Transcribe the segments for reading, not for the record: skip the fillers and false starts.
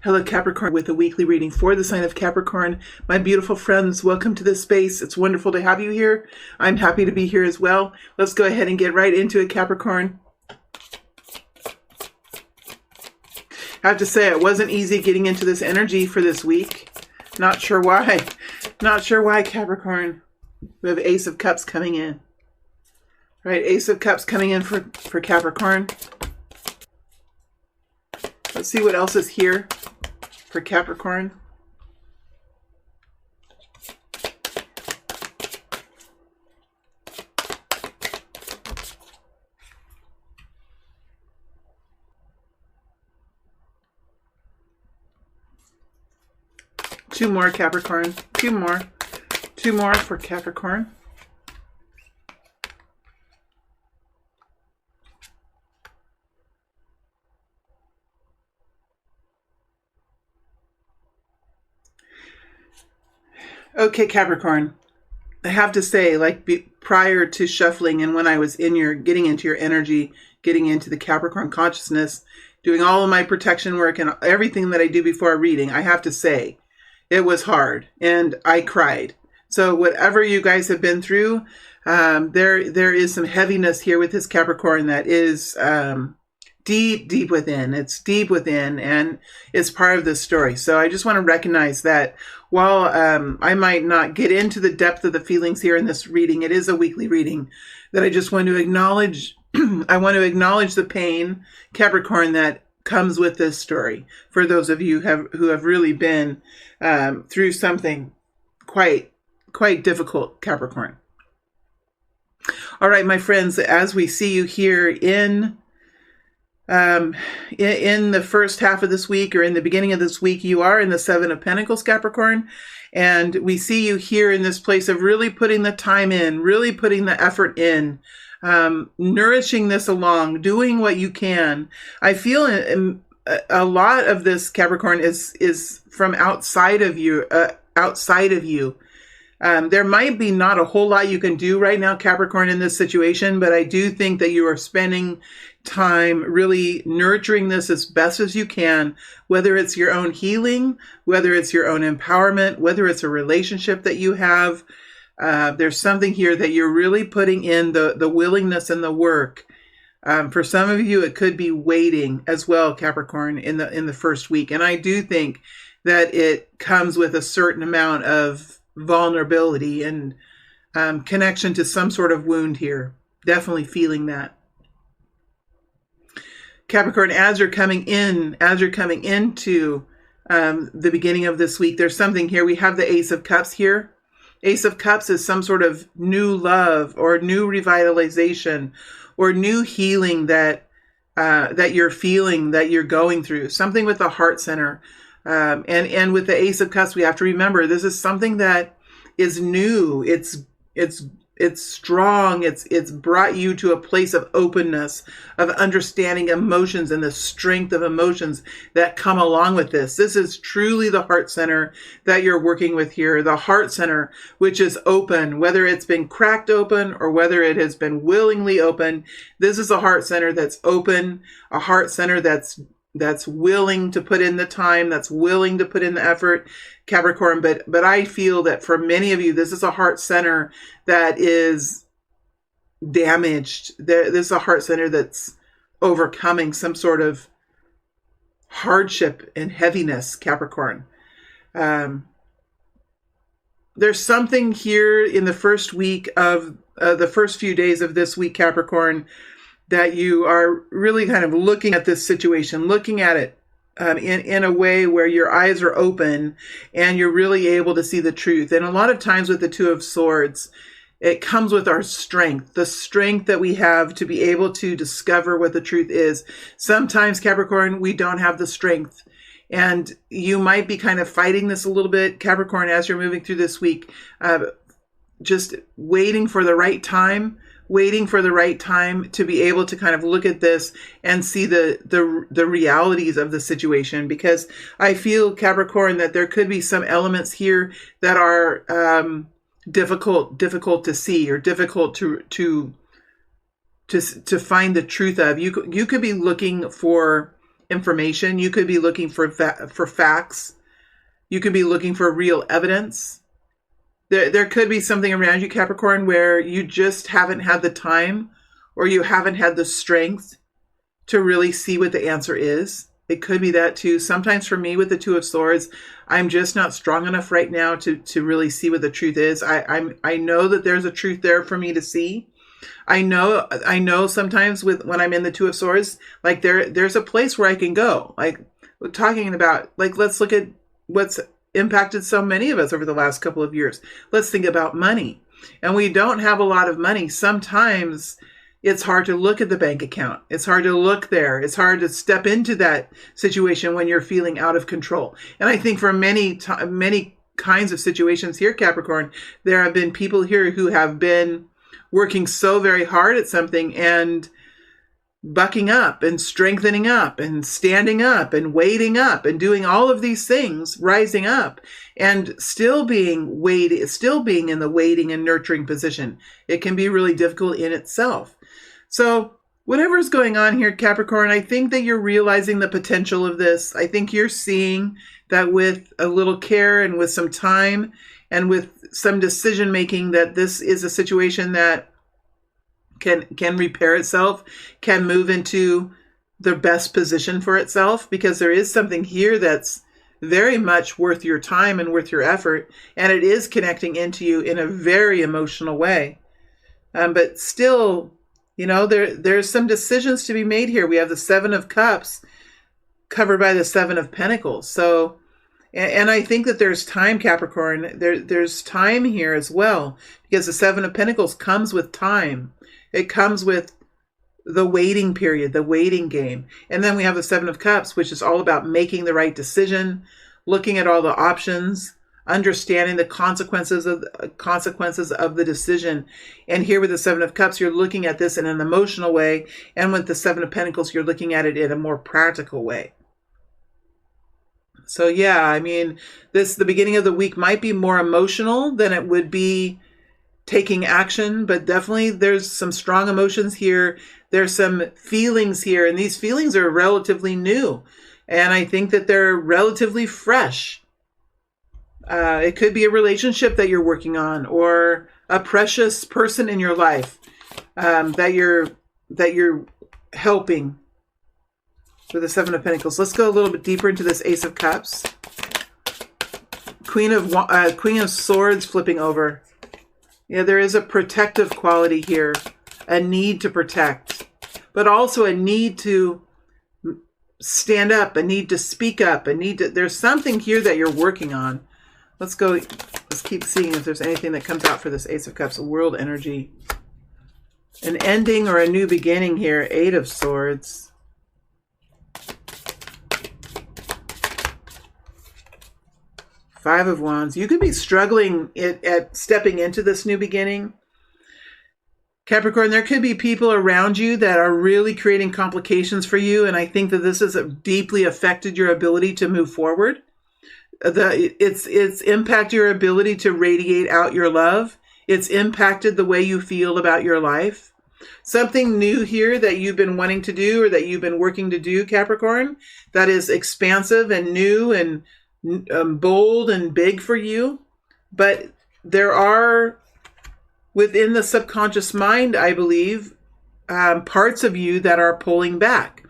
Hello, Capricorn, with a weekly reading for the sign of Capricorn. My beautiful friends, welcome to this space. It's wonderful to have you here. I'm happy to be here as well. Let's go ahead and get right into it, Capricorn. I have to say, it wasn't easy getting into this energy for this week. Not sure why. Not sure why, Capricorn. We have Ace of Cups coming in. Right, Ace of Cups coming in for Capricorn. Let's see what else is here for Capricorn. Two more, Capricorn. Two more. Two more for Capricorn. Okay, Capricorn, I have to say, prior to shuffling and when I was getting into your energy, getting into the Capricorn consciousness, doing all of my protection work and everything that I do before a reading, I have to say, it was hard and I cried. So whatever you guys have been through, there is some heaviness here with this Capricorn that is deep within. It's deep within and it's part of this story. So I just want to recognize that while I might not get into the depth of the feelings here in this reading, it is a weekly reading, that I just want to acknowledge. I want to acknowledge the pain, Capricorn, that comes with this story. For those of you who have really been through something quite difficult, Capricorn. All right, my friends, as we see you here in the first half of this week, or in the beginning of this week, you are in the Seven of Pentacles, Capricorn, and we see you here in this place of really putting the time in, really putting the effort in, nourishing this along, doing what you can. I feel a lot of this, Capricorn, is from outside of you. There might be not a whole lot you can do right now, Capricorn, in this situation, but I do think that you are spending time really nurturing this as best as you can, whether it's your own healing, whether it's your own empowerment, whether it's a relationship that you have. There's something here that you're really putting in the willingness and the work. For some of you, it could be waiting as well, Capricorn, in the first week. And I do think that it comes with a certain amount of vulnerability and connection to some sort of wound here. Definitely feeling that. Capricorn, as you're coming into the beginning of this week, there's something here. We have the Ace of Cups here. Ace of Cups is some sort of new love or new revitalization or new healing that you're feeling, that you're going through. Something with the heart center. And with the Ace of Cups, we have to remember this is something that is new. It's strong. It's brought you to a place of openness, of understanding emotions and the strength of emotions that come along with this. This is truly the heart center that you're working with here. The heart center, which is open, whether it's been cracked open or whether it has been willingly open. This is a heart center that's open, a heart center that's willing to put in the time, that's willing to put in the effort, Capricorn. But I feel that for many of you, this is a heart center that is damaged. This is a heart center that's overcoming some sort of hardship and heaviness, Capricorn. There's something here in the first week of the first few days of this week, Capricorn, that you are really kind of looking at this situation, looking at it in a way where your eyes are open and you're really able to see the truth. And a lot of times with the Two of Swords, it comes with our strength, the strength that we have to be able to discover what the truth is. Sometimes, Capricorn, we don't have the strength. And you might be kind of fighting this a little bit, Capricorn, as you're moving through this week, just waiting for the right time to be able to kind of look at this and see the realities of the situation. Because I feel, Capricorn, that there could be some elements here that are difficult to see or difficult to find the truth of. You could be looking for information. You could be looking for facts. You could be looking for real evidence. There could be something around you, Capricorn, where you just haven't had the time or you haven't had the strength to really see what the answer is. It could be that too. Sometimes for me with the Two of Swords, I'm just not strong enough right now to really see what the truth is. I know that there's a truth there for me to see. I know sometimes when I'm in the Two of Swords, like there's a place where I can go. Like we're talking about, like, let's look at what's impacted so many of us over the last couple of years. Let's think about money. And we don't have a lot of money. Sometimes it's hard to look at the bank account. It's hard to look there. It's hard to step into that situation when you're feeling out of control. And I think for many kinds of situations here, Capricorn, there have been people here who have been working so very hard at something and bucking up and strengthening up and standing up and waiting up and doing all of these things, rising up and still being in the waiting and nurturing position. It can be really difficult in itself. So whatever's going on here, Capricorn, I think that you're realizing the potential of this. I think you're seeing that with a little care and with some time and with some decision making, that this is a situation that can repair itself, can move into the best position for itself, because there is something here that's very much worth your time and worth your effort, and it is connecting into you in a very emotional way. But still, you know, there's some decisions to be made here. We have the Seven of Cups covered by the Seven of Pentacles. So, and I think that there's time, Capricorn. There's time here as well, because the Seven of Pentacles comes with time. It comes with the waiting period, the waiting game. And then we have the Seven of Cups, which is all about making the right decision, looking at all the options, understanding the consequences of the decision. And here with the Seven of Cups, you're looking at this in an emotional way. And with the Seven of Pentacles, you're looking at it in a more practical way. So yeah, I mean, the beginning of the week might be more emotional than it would be taking action, but definitely there's some strong emotions here. There's some feelings here, and these feelings are relatively new. And I think that they're relatively fresh. It could be a relationship that you're working on, or a precious person in your life that you're helping. With the Seven of Pentacles, let's go a little bit deeper into this Ace of Cups. Queen of Swords flipping over. Yeah, there is a protective quality here, a need to protect, but also a need to stand up, a need to speak up, there's something here that you're working on. Let's keep seeing if there's anything that comes out for this Ace of Cups, world energy. An ending or a new beginning here, Eight of Swords. Five of Wands. You could be struggling at stepping into this new beginning. Capricorn, there could be people around you that are really creating complications for you, and I think that this has deeply affected your ability to move forward. It's impacted your ability to radiate out your love. It's impacted the way you feel about your life. Something new here that you've been wanting to do, or that you've been working to do, Capricorn, that is expansive and new and bold and big for you. But there are, within the subconscious mind, I believe, parts of you that are pulling back.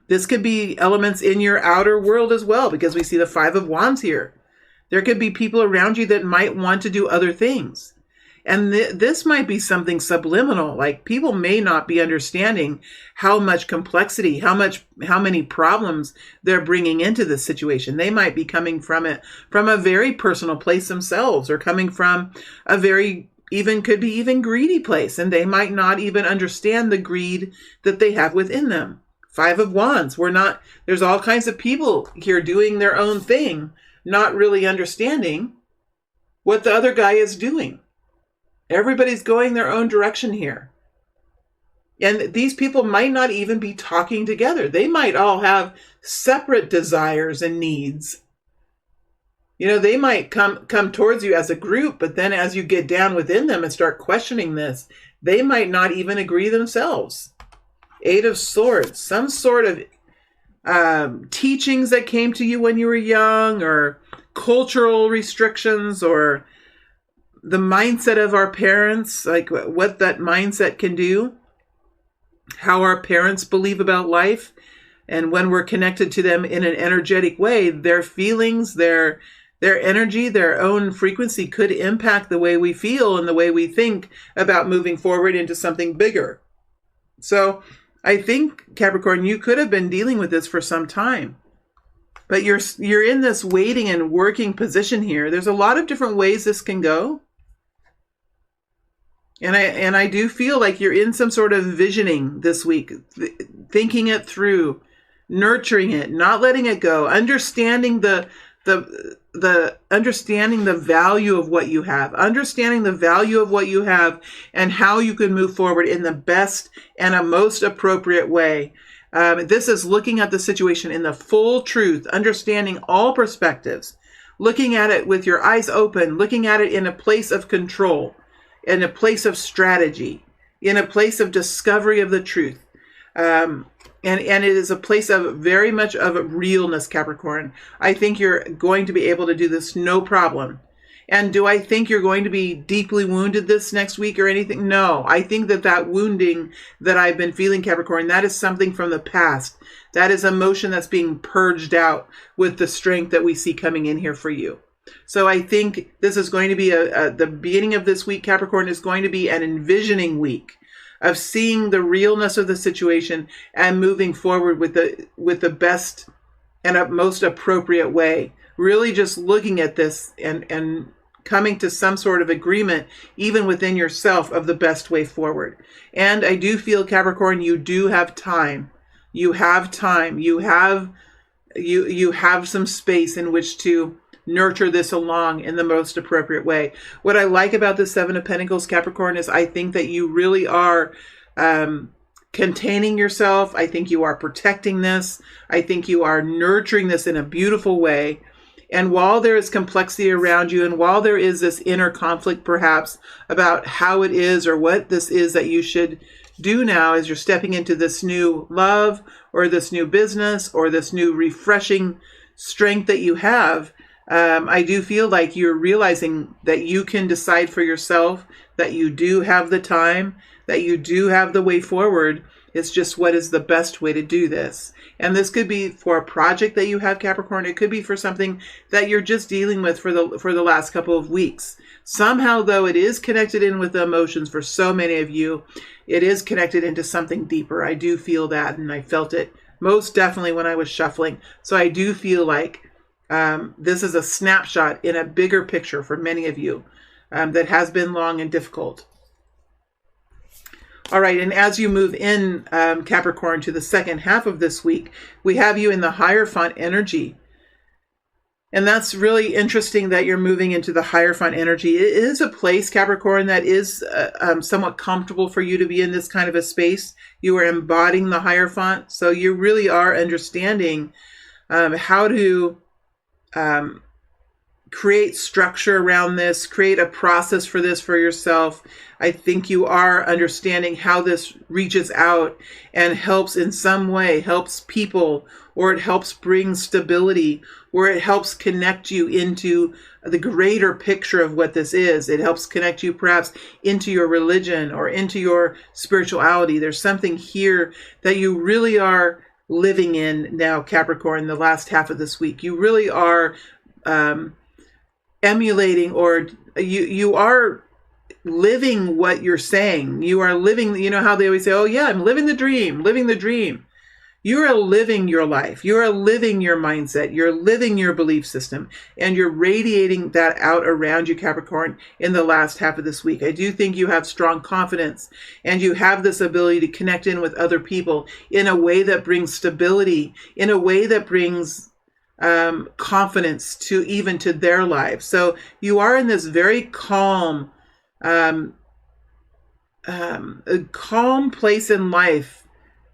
This could be elements in your outer world as well, because we see the Five of Wands here. There could be people around you that might want to do other things. And this might be something subliminal, like people may not be understanding how much complexity, how many problems they're bringing into this situation. They might be coming from a very personal place themselves, or coming from a very, could be even greedy place. And they might not even understand the greed that they have within them. Five of Wands. There's all kinds of people here doing their own thing, not really understanding what the other guy is doing. Everybody's going their own direction here. And these people might not even be talking together. They might all have separate desires and needs. You know, they might come towards you as a group, but then as you get down within them and start questioning this, they might not even agree themselves. Eight of Swords, some sort of teachings that came to you when you were young, or cultural restrictions, or the mindset of our parents, like what that mindset can do, how our parents believe about life. And when we're connected to them in an energetic way, their feelings, their energy, their own frequency could impact the way we feel and the way we think about moving forward into something bigger. So I think, Capricorn, you could have been dealing with this for some time, but you're in this waiting and working position here. There's a lot of different ways this can go. And I do feel like you're in some sort of visioning this week, thinking it through, nurturing it, not letting it go, understanding the understanding the value of what you have, and how you can move forward in the best and a most appropriate way. This is looking at the situation in the full truth, understanding all perspectives, looking at it with your eyes open, looking at it in a place of control, in a place of strategy, in a place of discovery of the truth. And it is a place of very much of realness, Capricorn. I think you're going to be able to do this no problem. And do I think you're going to be deeply wounded this next week or anything? No, I think that wounding that I've been feeling, Capricorn, that is something from the past. That is emotion that's being purged out with the strength that we see coming in here for you. So I think this is going to be the beginning of this week, Capricorn, is going to be an envisioning week of seeing the realness of the situation and moving forward with the best and most appropriate way. Really just looking at this and coming to some sort of agreement, even within yourself, of the best way forward. And I do feel, Capricorn, you do have time. You have time. You have some space in which to nurture this along in the most appropriate way. What I like about the Seven of Pentacles, Capricorn, is I think that you really are containing yourself. I think you are protecting this. I think you are nurturing this in a beautiful way. And while there is complexity around you, and while there is this inner conflict perhaps about how it is or what this is that you should do now as you're stepping into this new love or this new business or this new refreshing strength that you have, I do feel like you're realizing that you can decide for yourself, that you do have the time, that you do have the way forward. It's just what is the best way to do this. And this could be for a project that you have, Capricorn. It could be for something that you're just dealing with for the last couple of weeks. Somehow, though, it is connected in with the emotions for so many of you. It is connected into something deeper. I do feel that, and I felt it most definitely when I was shuffling. So I do feel like this is a snapshot in a bigger picture for many of you that has been long and difficult. All right, and as you move in, Capricorn, to the second half of this week, we have you in the Hierophant energy. And that's really interesting that you're moving into the Hierophant energy. It is a place, Capricorn, that is somewhat comfortable for you to be in this kind of a space. You are embodying the Hierophant, so you really are understanding how to create structure around this, create a process for this for yourself. I think you are understanding how this reaches out and helps in some way, helps people, or it helps bring stability, or it helps connect you into the greater picture of what this is. It helps connect you perhaps into your religion or into your spirituality. There's something here that you really are living in now, Capricorn, the last half of this week. You really are emulating, or you are living what you're saying. You are living, you know how they always say, oh yeah, I'm living the dream, living the dream. You are living your life. You are living your mindset. You're living your belief system, and you're radiating that out around you, Capricorn, in the last half of this week. I do think you have strong confidence, and you have this ability to connect in with other people in a way that brings stability, in a way that brings confidence to their lives. So you are in this very calm, a calm place in life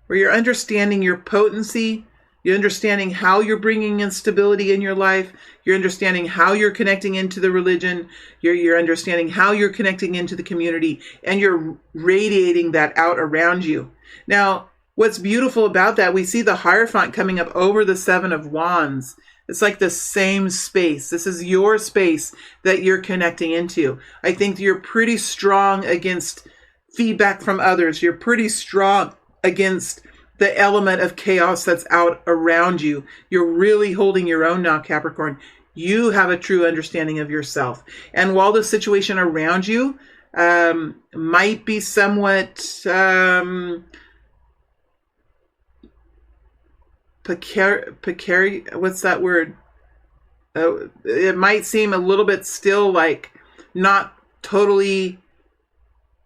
where you're understanding your potency, you're understanding how you're bringing in stability in your life, you're understanding how you're connecting into the religion, you're understanding how you're connecting into the community, and you're radiating that out around you. Now, what's beautiful about that, we see the Hierophant coming up over the Seven of Wands. It's like the same space. This is your space that you're connecting into. I think you're pretty strong against feedback from others. You're pretty strong against the element of chaos that's out around you. You're really holding your own now, Capricorn. You have a true understanding of yourself. And while the situation around you might be somewhat what's that word? It might seem a little bit still like not totally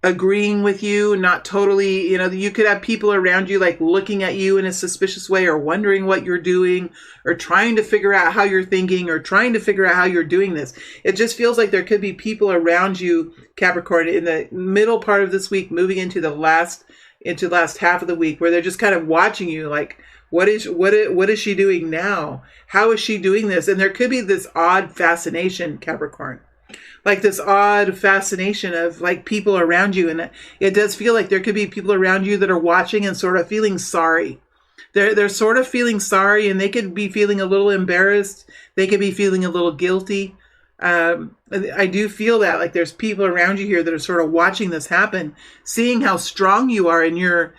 agreeing with you, not totally, you could have people around you like looking at you in a suspicious way or wondering what you're doing or trying to figure out how you're thinking or trying to figure out how you're doing this. It just feels like there could be people around you, Capricorn, in the middle part of this week, moving into the last half of the week, where they're just kind of watching you like, what is she doing now? How is she doing this? And there could be this odd fascination, Capricorn. Like this odd fascination of like people around you. And it does feel like there could be people around you that are watching and sort of feeling sorry. They're sort of feeling sorry, and they could be feeling a little embarrassed. They could be feeling a little guilty. I do feel that like there's people around you here that are sort of watching this happen, seeing how strong you are in the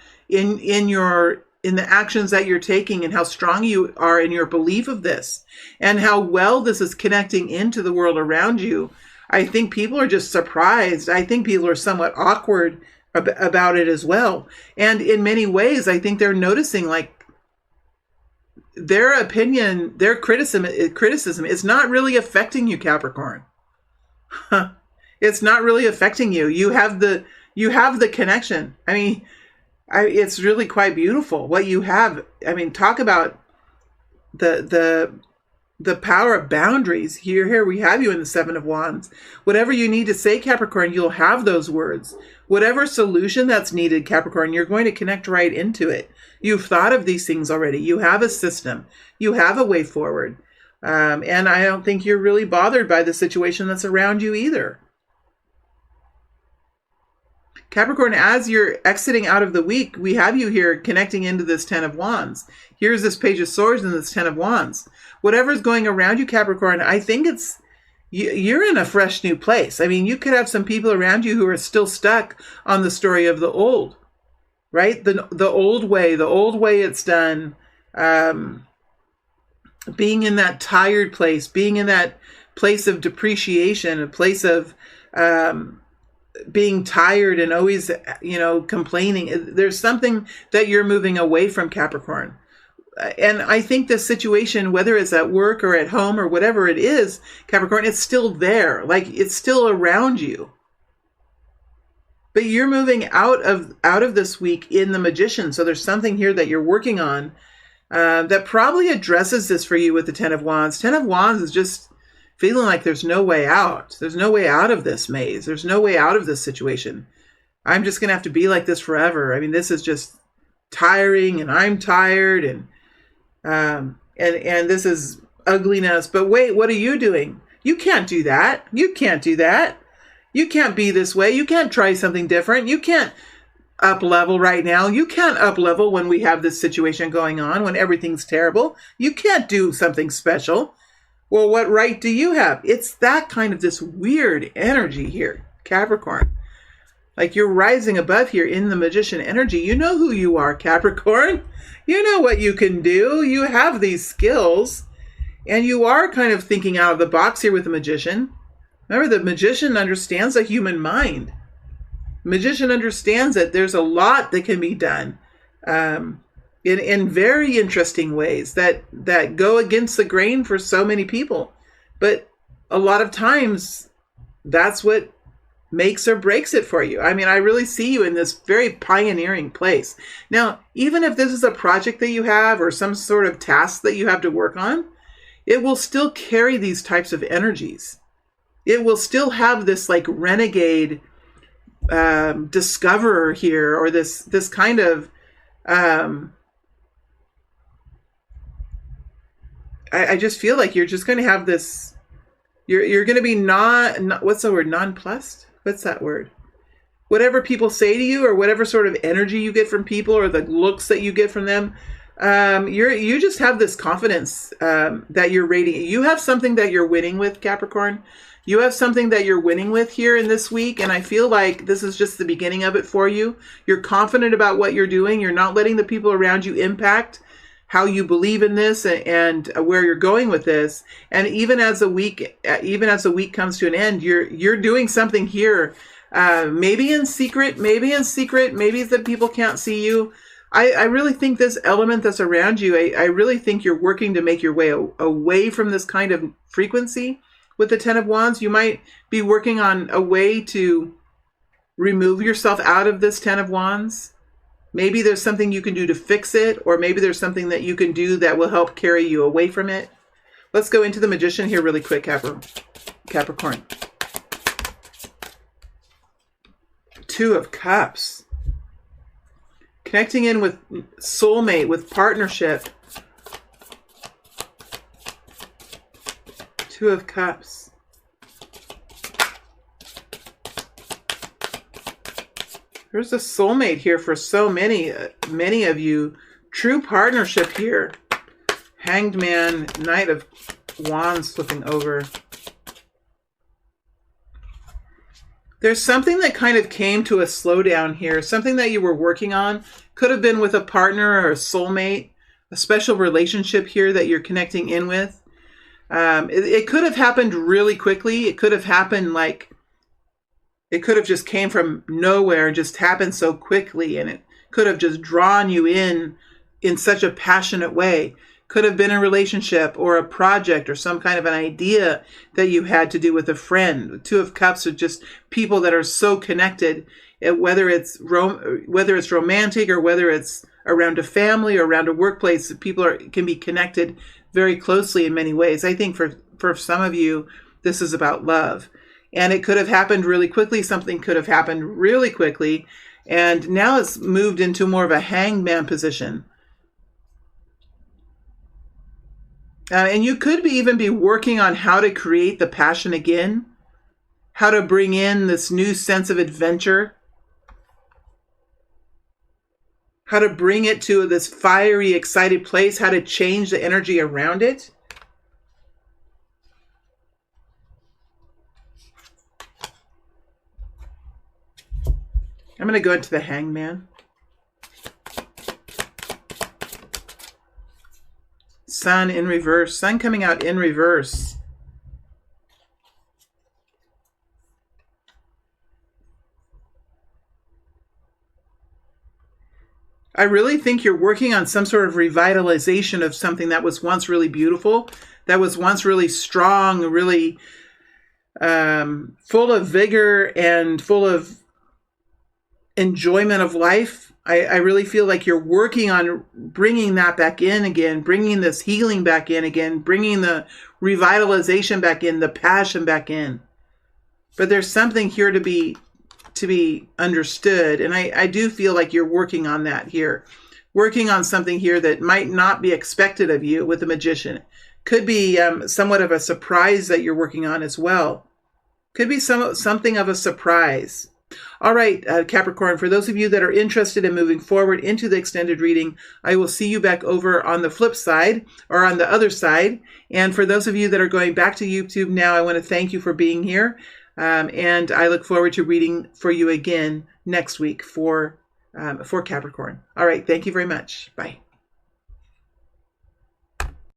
actions that you're taking, and how strong you are in your belief of this, and how well this is connecting into the world around you. I think people are just surprised. I think people are somewhat awkward about it as well. And in many ways, I think they're noticing like their opinion, their criticism is not really affecting you, Capricorn. It's not really affecting you. You have the connection. I mean, it's really quite beautiful what you have. I mean, talk about the power of boundaries. Here we have you in the Seven of Wands. Whatever you need to say, Capricorn, you'll have those words. Whatever solution that's needed, Capricorn, you're going to connect right into it. You've thought of these things already. You have a system. You have a way forward. And I don't think you're really bothered by the situation that's around you either. Capricorn, as you're exiting out of the week, we have you here connecting into this Ten of Wands. Here's this Page of Swords and this Ten of Wands. Whatever's going around you, Capricorn, I think you're in a fresh new place. I mean, you could have some people around you who are still stuck on the story of the old, right? The old way it's done, being in that tired place, being in that place of depreciation, a place of being tired and always, complaining. There's something that you're moving away from, Capricorn. And I think the situation, whether it's at work or at home or whatever it is, Capricorn, it's still there. Like it's still around you. But you're moving out of this week in the Magician. So there's something here that you're working on that probably addresses this for you with the Ten of Wands. Ten of Wands is just feeling like there's no way out. There's no way out of this maze. There's no way out of this situation. I'm just going to have to be like this forever. I mean, this is just tiring, and I'm tired, and this is ugliness. But wait, what are you doing? You can't do that. You can't do that. You can't be this way. You can't try something different. You can't up level right now. You can't up level when we have this situation going on, when everything's terrible. You can't do something special. Well, what right do you have? It's that kind of this weird energy here, Capricorn. Like you're rising above here in the Magician energy. You know who you are, Capricorn. You know what you can do. You have these skills. And you are kind of thinking out of the box here with the Magician. Remember, the Magician understands the human mind. The Magician understands that there's a lot that can be done in very interesting ways that go against the grain for so many people. But a lot of times, that's what makes or breaks it for you. I mean, I really see you in this very pioneering place. Now, even if this is a project that you have or some sort of task that you have to work on, it will still carry these types of energies. It will still have this like renegade discoverer here, or this kind of I just feel like you're just going to have this. You're going to be not what's the word? Nonplussed? What's that word? whatever people say to you, or whatever sort of energy you get from people, or the looks that you get from them, you just have this confidence that you're radiating. You have something that you're winning with, Capricorn. You have something that you're winning with here in this week, and I feel like this is just the beginning of it for you. You're confident about what you're doing. You're not letting the people around you impact how you believe in this and where you're going with this. And even as the week comes to an end, you're doing something here, maybe in secret, maybe that people can't see you. I really think this element that's around you, I really think you're working to make your way away from this kind of frequency. With the Ten of Wands, you might be working on a way to remove yourself out of this Ten of Wands. Maybe there's something you can do to fix it, or maybe there's something that you can do that will help carry you away from it. Let's go into the Magician here really quick, Capricorn. Two of Cups. Connecting in with soulmate, with partnership. Two of Cups. There's a soulmate here for so many of you. True partnership here. Hanged Man, Knight of Wands flipping over. There's something that kind of came to a slowdown here. Something that you were working on. Could have been with a partner or a soulmate. A special relationship here that you're connecting in with. It could have happened really quickly. It could have happened it could have just came from nowhere and just happened so quickly, and it could have just drawn you in such a passionate way. Could have been a relationship or a project or some kind of an idea that you had to do with a friend. The Two of Cups are just people that are so connected, whether it's romantic or whether it's around a family or around a workplace. People can be connected very closely in many ways. I think for some of you, this is about love. And it could have happened really quickly. Something could have happened really quickly. And now it's moved into more of a hangman position. And you could even be working on how to create the passion again. How to bring in this new sense of adventure. How to bring it to this fiery, excited place. How to change the energy around it. I'm going to go into the Hangman. Sun in reverse. Sun coming out in reverse. I really think you're working on some sort of revitalization of something that was once really beautiful, that was once really strong, really full of vigor and full of enjoyment of life. I really feel like you're working on bringing that back in again, bringing this healing back in again, bringing the revitalization back in, the passion back in. But there's something here to be understood, and I do feel like you're working on that here, working on something here that might not be expected of you with the Magician. Could be somewhat of a surprise that you're working on as well. Could be something of a surprise. All right, Capricorn, for those of you that are interested in moving forward into the extended reading, I will see you back over on the flip side or on the other side. And for those of you that are going back to YouTube now, I want to thank you for being here. And I look forward to reading for you again next week for Capricorn. All right, thank you very much. Bye.